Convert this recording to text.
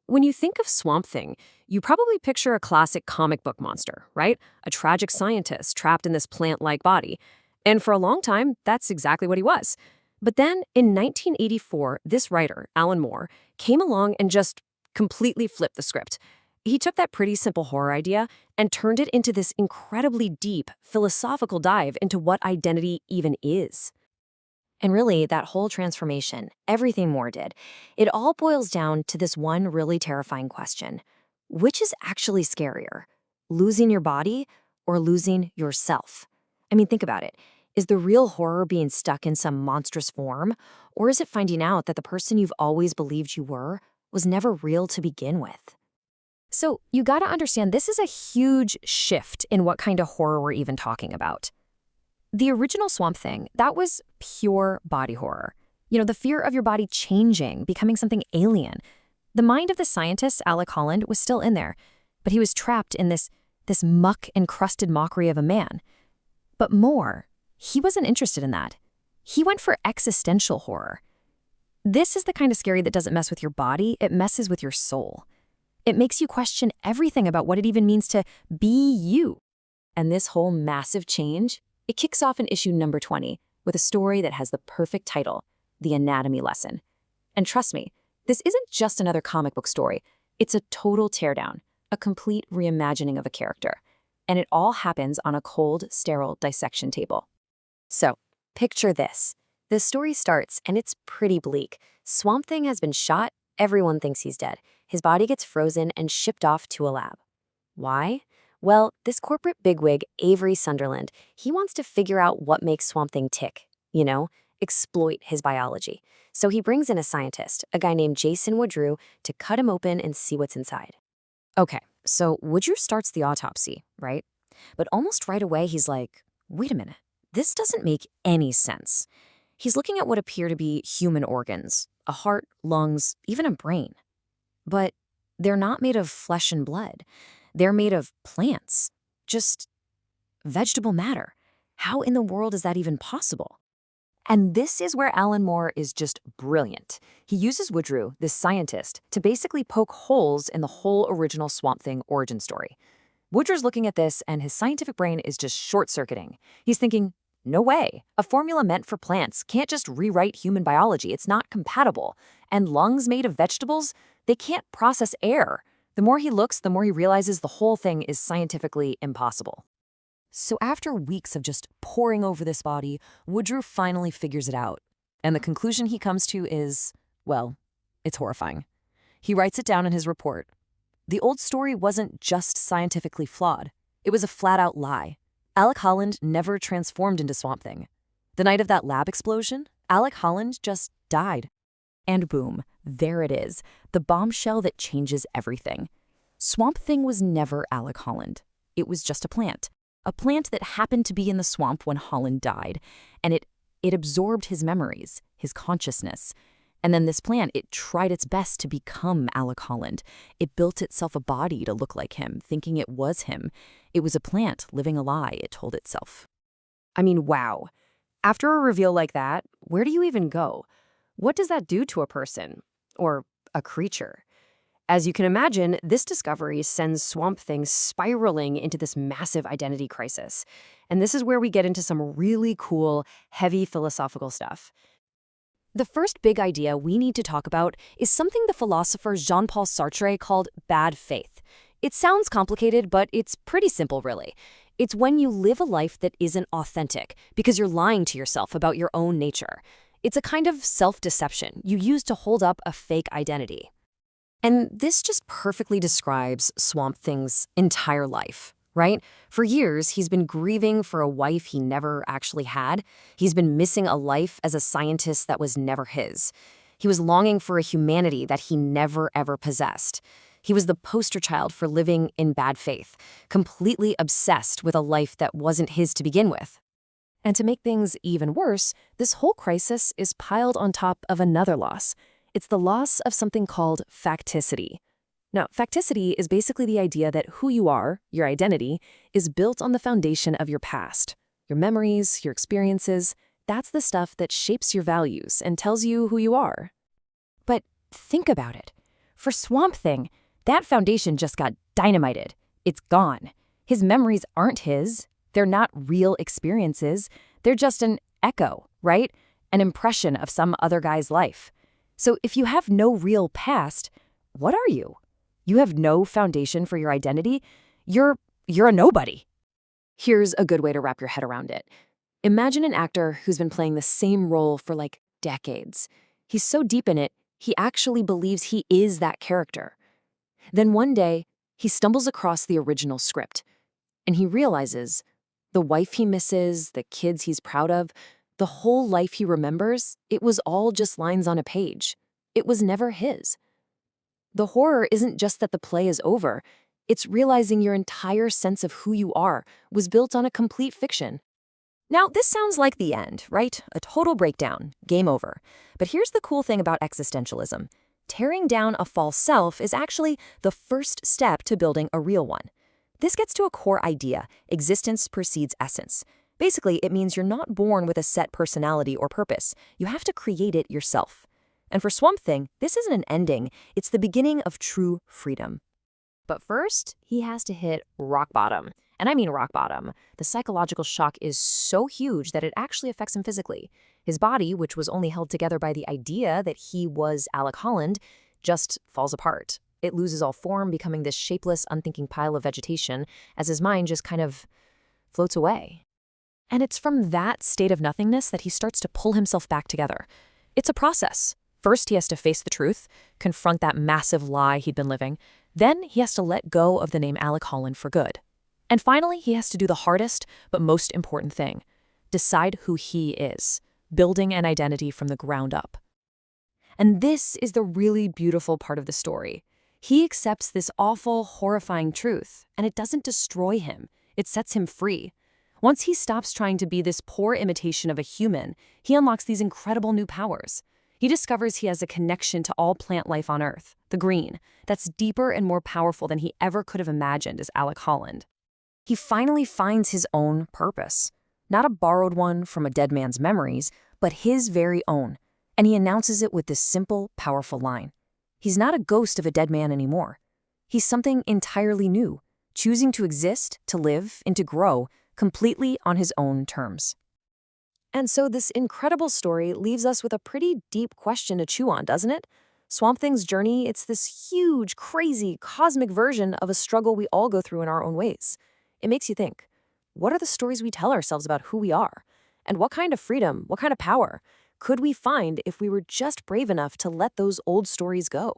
When you think of Swamp Thing, you probably picture a classic comic book monster, right? A tragic scientist trapped in this plant-like body. And for a long time, that's exactly what he was. But then, in 1984, this writer, Alan Moore, came along and just completely flipped the script. He took that pretty simple horror idea and turned it into this incredibly deep, philosophical dive into what identity even is. And really, that whole transformation, everything Moore did, it all boils down to this one really terrifying question. Which is actually scarier? Losing your body or losing yourself? I mean, think about it. Is the real horror being stuck in some monstrous form? Or is it finding out that the person you've always believed you were was never real to begin with? So you gotta understand, this is a huge shift in what kind of horror we're even talking about. The original Swamp Thing, that was pure body horror. The fear of your body changing, becoming something alien. The mind of the scientist, Alec Holland, was still in there, but he was trapped in this muck-encrusted mockery of a man. But Moore, he wasn't interested in that. He went for existential horror. This is the kind of scary that doesn't mess with your body, it messes with your soul. It makes you question everything about what it even means to be you. And this whole massive change, it kicks off in issue number 20 with a story that has the perfect title, The Anatomy Lesson. And trust me, this isn't just another comic book story. It's a total teardown, a complete reimagining of a character. And it all happens on a cold, sterile dissection table. So, picture this. The story starts, and it's pretty bleak. Swamp Thing has been shot, everyone thinks he's dead. His body gets frozen and shipped off to a lab. Why? Well, this corporate bigwig, Avery Sunderland, he wants to figure out what makes Swamp Thing tick, exploit his biology. So he brings in a scientist, a guy named Jason Woodrue, to cut him open and see what's inside. Okay, so Woodrue starts the autopsy, right? But almost right away, he's like, wait a minute, this doesn't make any sense. He's looking at what appear to be human organs, a heart, lungs, even a brain. But they're not made of flesh and blood. They're made of plants, just vegetable matter. How in the world is that even possible? And this is where Alan Moore is just brilliant. He uses Woodrue, this scientist, to basically poke holes in the whole original Swamp Thing origin story. Woodrue's looking at this, and his scientific brain is just short-circuiting. He's thinking, no way. A formula meant for plants can't just rewrite human biology. It's not compatible. And lungs made of vegetables, they can't process air. The more he looks, the more he realizes the whole thing is scientifically impossible. So after weeks of just poring over this body, Woodrue finally figures it out. And the conclusion he comes to is, well, it's horrifying. He writes it down in his report. The old story wasn't just scientifically flawed. It was a flat-out lie. Alec Holland never transformed into Swamp Thing. The night of that lab explosion, Alec Holland just died. And boom, there it is, the bombshell that changes everything. Swamp Thing was never Alec Holland. It was just a plant that happened to be in the swamp when Holland died, and it absorbed his memories, his consciousness. And then this plant, it tried its best to become Alec Holland. It built itself a body to look like him, thinking it was him. It was a plant living a lie, it told itself. I mean, wow. After a reveal like that, where do you even go? What does that do to a person? Or a creature? As you can imagine, this discovery sends Swamp Thing spiraling into this massive identity crisis. And this is where we get into some really cool, heavy philosophical stuff. The first big idea we need to talk about is something the philosopher Jean-Paul Sartre called bad faith. It sounds complicated, but it's pretty simple, really. It's when you live a life that isn't authentic because you're lying to yourself about your own nature. It's a kind of self-deception you use to hold up a fake identity. And this just perfectly describes Swamp Thing's entire life, right? For years, he's been grieving for a wife he never actually had. He's been missing a life as a scientist that was never his. He was longing for a humanity that he never ever possessed. He was the poster child for living in bad faith, completely obsessed with a life that wasn't his to begin with. And to make things even worse, this whole crisis is piled on top of another loss. It's the loss of something called facticity. Now, facticity is basically the idea that who you are, your identity, is built on the foundation of your past. Your memories, your experiences, that's the stuff that shapes your values and tells you who you are. But think about it. For Swamp Thing, that foundation just got dynamited. It's gone. His memories aren't his. They're not real experiences. They're just an echo, right? An impression of some other guy's life. So if you have no real past, what are you? You have no foundation for your identity. You're a nobody. Here's a good way to wrap your head around it. Imagine an actor who's been playing the same role for like decades. He's so deep in it, he actually believes he is that character. Then one day, he stumbles across the original script, and he realizes the wife he misses, the kids he's proud of, the whole life he remembers, it was all just lines on a page. It was never his. The horror isn't just that the play is over, it's realizing your entire sense of who you are was built on a complete fiction. Now, this sounds like the end, right? A total breakdown, game over. But here's the cool thing about existentialism. Tearing down a false self is actually the first step to building a real one. This gets to a core idea: existence precedes essence. Basically, it means you're not born with a set personality or purpose. You have to create it yourself. And for Swamp Thing, this isn't an ending, it's the beginning of true freedom. But first, he has to hit rock bottom. And I mean rock bottom. The psychological shock is so huge that it actually affects him physically. His body, which was only held together by the idea that he was Alec Holland, just falls apart. It loses all form, becoming this shapeless, unthinking pile of vegetation as his mind just kind of floats away. And it's from that state of nothingness that he starts to pull himself back together. It's a process. First, he has to face the truth, confront that massive lie he'd been living. Then he has to let go of the name Alec Holland for good. And finally, he has to do the hardest but most important thing: decide who he is, building an identity from the ground up. And this is the really beautiful part of the story. He accepts this awful, horrifying truth, and it doesn't destroy him. It sets him free. Once he stops trying to be this poor imitation of a human, he unlocks these incredible new powers. He discovers he has a connection to all plant life on Earth, the green, that's deeper and more powerful than he ever could have imagined as Alec Holland. He finally finds his own purpose, not a borrowed one from a dead man's memories, but his very own, and he announces it with this simple, powerful line. He's not a ghost of a dead man anymore. He's something entirely new, choosing to exist, to live, and to grow completely on his own terms. And so this incredible story leaves us with a pretty deep question to chew on, doesn't it? Swamp Thing's journey, it's this huge, crazy, cosmic version of a struggle we all go through in our own ways. It makes you think, what are the stories we tell ourselves about who we are? And what kind of freedom, what kind of power could we find if we were just brave enough to let those old stories go?